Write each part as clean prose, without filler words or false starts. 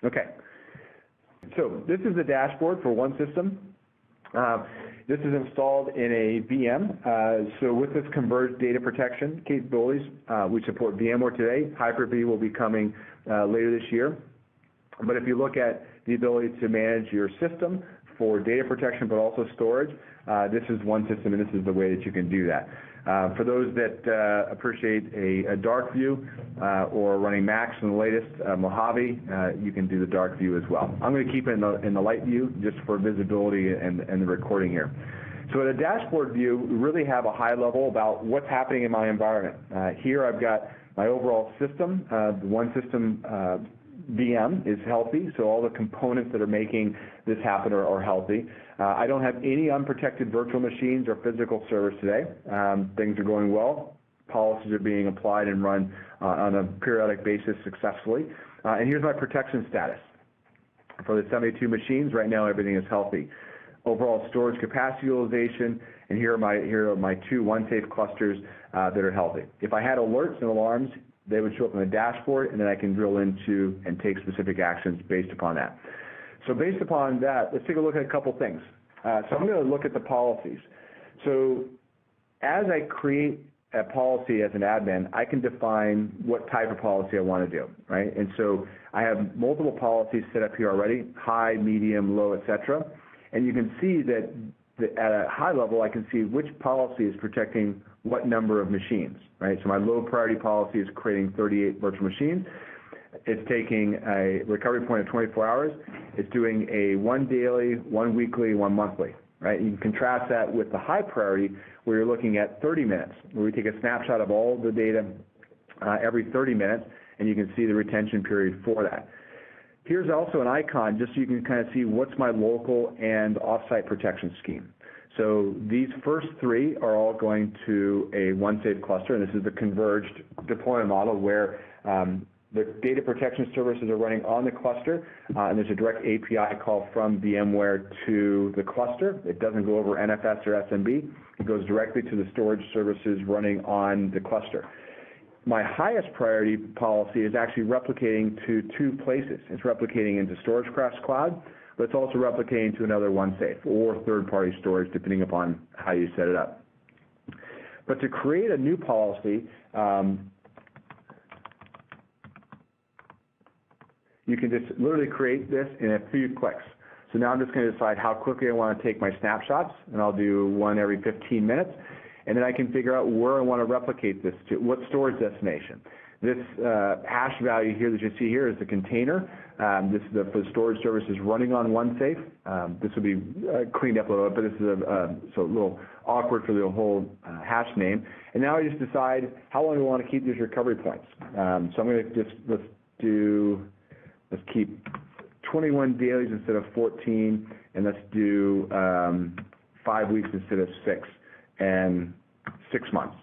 Okay, so this is the dashboard for OneSystem. This is installed in a VM. So with this converged data protection capabilities, we support VMware today. Hyper-V will be coming later this year. But if you look at the ability to manage your system for data protection, but also storage, this is OneSystem, and this is the way that you can do that. For those that appreciate a dark view or running Macs in the latest Mojave, you can do the dark view as well. I'm going to keep it in the light view just for visibility and the recording here. So at a dashboard view, we really have a high level about what's happening in my environment. Here I've got my overall system. The OneSystem VM is healthy, so all the components that are making this happen are healthy. I don't have any unprotected virtual machines or physical servers today. Things are going well. Policies are being applied and run on a periodic basis successfully. And here's my protection status. For the 72 machines, right now everything is healthy. Overall storage capacity utilization, and here are my 2 OneXafe clusters that are healthy. If I had alerts and alarms, they would show up on the dashboard, and then I can drill into and take specific actions based upon that. So based upon that, let's take a look at a couple things. So I'm going to look at the policies. So as I create a policy as an admin, I can define what type of policy I want to do, right? And so I have multiple policies set up here already, high, medium, low, etc. And you can see that at a high level, I can see which policy is protecting what number of machines, right? So my low priority policy is creating 38 virtual machines. It's taking a recovery point of 24 hours. It's doing a 1 daily, 1 weekly, 1 monthly, right? You can contrast that with the high priority where you're looking at 30 minutes, where we take a snapshot of all the data every 30 minutes, and you can see the retention period for that. Here's also an icon just so you can kind of see what's my local and offsite protection scheme. So these first 3 are all going to a OneXafe cluster, and this is the converged deployment model where the data protection services are running on the cluster, and there's a direct API call from VMware to the cluster. It doesn't go over NFS or SMB. It goes directly to the storage services running on the cluster. My highest priority policy is actually replicating to 2 places. It's replicating into StorageCraft's cloud, but it's also replicating to another OneXafe or third-party storage, depending upon how you set it up. But to create a new policy, you can just literally create this in a few clicks. So now I'm just going to decide how quickly I want to take my snapshots, and I'll do 1 every 15 minutes. And then I can figure out where I want to replicate this to, what storage destination. This hash value here that you see here is the container. This is for the storage services running on OneXafe. This will be cleaned up a little bit, but this is so a little awkward for the whole hash name. And now I just decide how long do I want to keep these recovery points. So I'm going to let's keep 21 dailies instead of 14, and let's do 5 weeks instead of 6, and 6 months.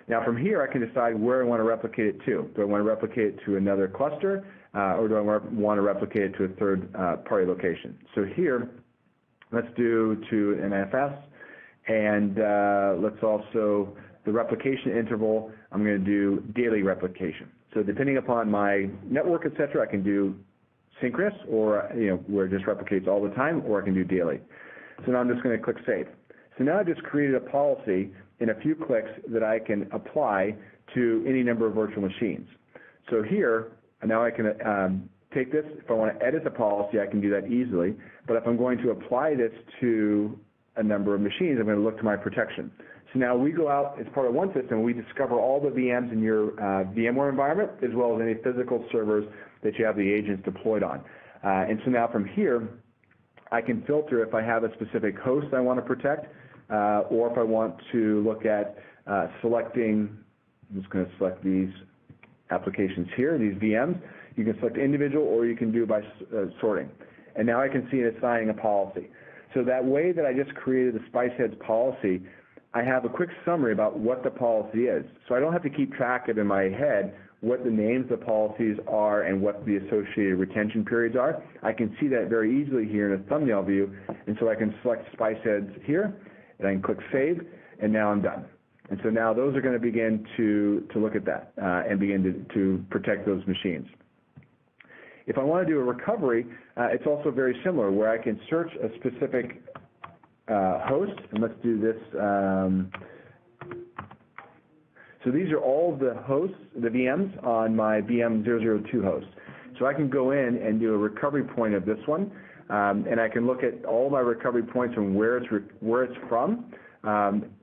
Now from here, I can decide where I want to replicate it to. Do I want to replicate it to another cluster, or do I want to replicate it to a third-party location? So here, let's do to an NFS, and let's also, the replication interval, I'm going to do daily replication. So depending upon my network, et cetera, I can do synchronous, or where it just replicates all the time, or I can do daily. So now I'm just going to click Save. So now I've just created a policy in a few clicks that I can apply to any number of virtual machines. So here, now I can take this. If I want to edit the policy, I can do that easily. But if I'm going to apply this to a number of machines, I'm going to look to my protection. So now we go out as part of OneSystem, we discover all the VMs in your VMware environment, as well as any physical servers that you have the agents deployed on. And so now from here, I can filter if I have a specific host I want to protect, or if I want to look at selecting, I'm just going to select these applications here, these VMs. You can select individual, or you can do by sorting. And now I can see it assigning a policy. So that way that I just created the Spiceheads policy, I have a quick summary about what the policy is. So I don't have to keep track of in my head what the names of the policies are and what the associated retention periods are. I can see that very easily here in a thumbnail view, and so I can select Spiceheads here, and I can click Save, and now I'm done. And so now those are going to begin to look at that and begin to protect those machines. If I want to do a recovery, it's also very similar, where I can search a specific host, and let's do this. So these are all the hosts, the VMs on my VM002 host. So I can go in and do a recovery point of this one, and I can look at all my recovery points and where it's from,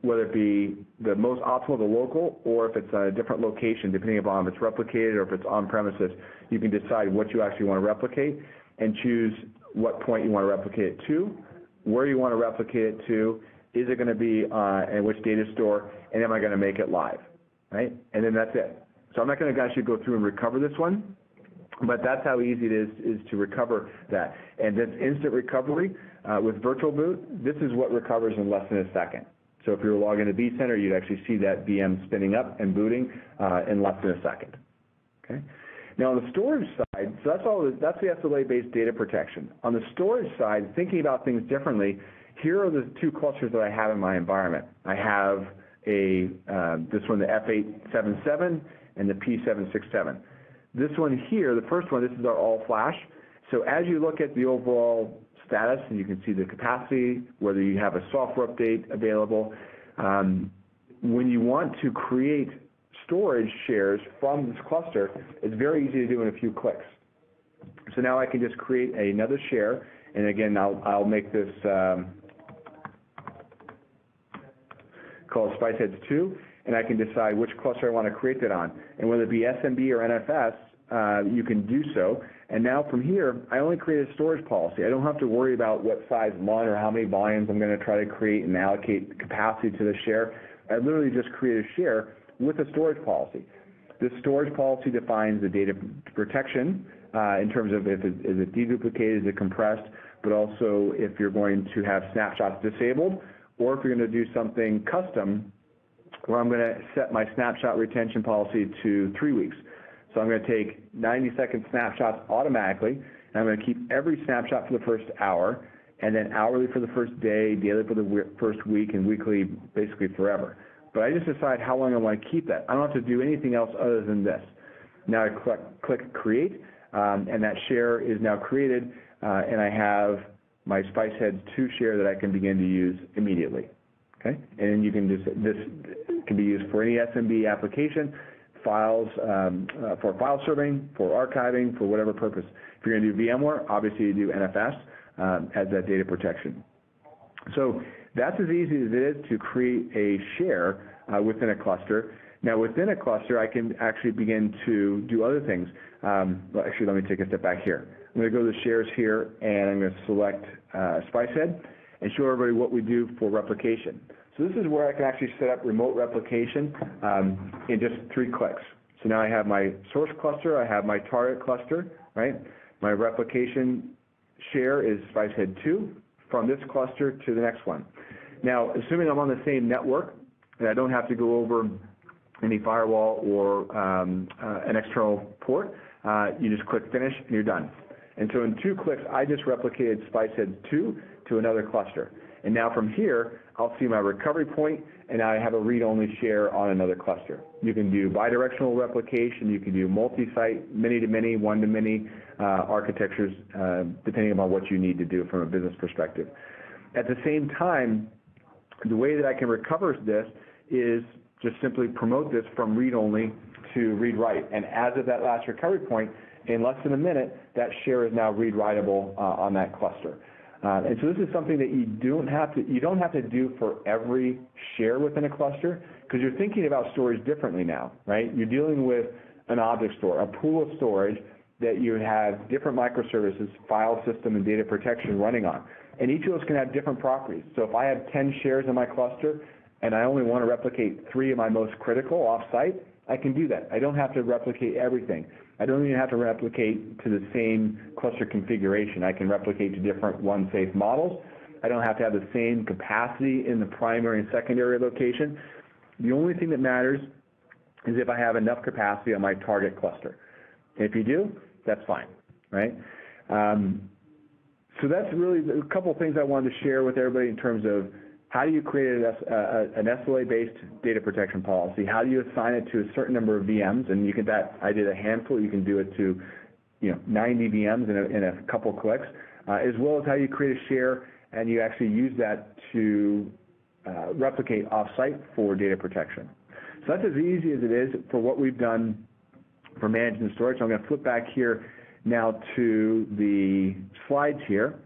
whether it be the most optimal, the local, or if it's a different location, depending upon if it's replicated or if it's on premises. You can decide what you actually want to replicate and choose what point you want to replicate it to, where you want to replicate it to, is it going to be in which data store, and am I going to make it live, right? And then that's it. So I'm not going to actually go through and recover this one, but that's how easy it is to recover that. And this instant recovery with Virtual Boot, this is what recovers in less than a second. So if you were logged into vCenter, you'd actually see that VM spinning up and booting in less than a second. Okay. Now on the storage side, so that's the SLA-based data protection. On the storage side, thinking about things differently, here are the two clusters that I have in my environment. I have this one, the F877 and the P767. This one here, the first one, this is our all-flash. So as you look at the overall status, and you can see the capacity, whether you have a software update available, when you want to create storage shares from this cluster, it's very easy to do in a few clicks. So now I can just create another share, and again, I'll make this called SpiceHeads 2, and I can decide which cluster I want to create that on. And whether it be SMB or NFS, you can do so. And now from here, I only create a storage policy. I don't have to worry about what size one or how many volumes I'm going to try to create and allocate capacity to the share. I literally just create a share with a storage policy. This storage policy defines the data protection in terms of if is it deduplicated, is it compressed, but also if you're going to have snapshots disabled, or if you're going to do something custom where I'm going to set my snapshot retention policy to 3 weeks. So I'm going to take 90-second snapshots automatically, and I'm going to keep every snapshot for the first hour, and then hourly for the first day, daily for the first week, and weekly basically forever. But I just decide how long I want to keep that. I don't have to do anything else other than this. Now I click Create, and that share is now created, and I have my SpiceHeads 2 share that I can begin to use immediately. Okay, and you can just, this can be used for any SMB application, files, for file serving, for archiving, for whatever purpose. If you're going to do VMware, obviously you do NFS as that data protection. So that's as easy as it is to create a share within a cluster. Now within a cluster, I can actually begin to do other things. Well, actually, let me take a step back here. I'm going to go to the shares here, and I'm going to select SpiceHead and show everybody what we do for replication. So this is where I can actually set up remote replication in just 3 clicks. So now I have my source cluster, I have my target cluster, right? My replication share is SpiceHead 2 from this cluster to the next one. Now, assuming I'm on the same network, and I don't have to go over any firewall or an external port, you just click Finish and you're done. And so in 2 clicks, I just replicated SpiceHead 2 to another cluster. And now from here, I'll see my recovery point, and I have a read-only share on another cluster. You can do bidirectional replication, you can do multi-site, many-to-many, one-to-many architectures, depending upon what you need to do from a business perspective. At the same time, the way that I can recover this is just simply promote this from read-only to read-write. And as of that last recovery point, in less than a minute, that share is now read-writable on that cluster. And so this is something that you don't have to do for every share within a cluster, because you're thinking about storage differently now, right? You're dealing with an object store, a pool of storage that you have different microservices, file system, and data protection running on. And each of those can have different properties. So if I have 10 shares in my cluster and I only want to replicate 3 of my most critical off-site, I can do that. I don't have to replicate everything. I don't even have to replicate to the same cluster configuration. I can replicate to different OneXafe models. I don't have to have the same capacity in the primary and secondary location. The only thing that matters is if I have enough capacity on my target cluster. And if you do, that's fine, right? So that's really a couple of things I wanted to share with everybody in terms of how do you create an SLA-based data protection policy? How do you assign it to a certain number of VMs? And you can, I did a handful. You can do it to, 90 VMs in a couple clicks, as well as how you create a share and you actually use that to replicate offsite for data protection. So that's as easy as it is for what we've done for managing storage. So I'm going to flip back here now to the slides here.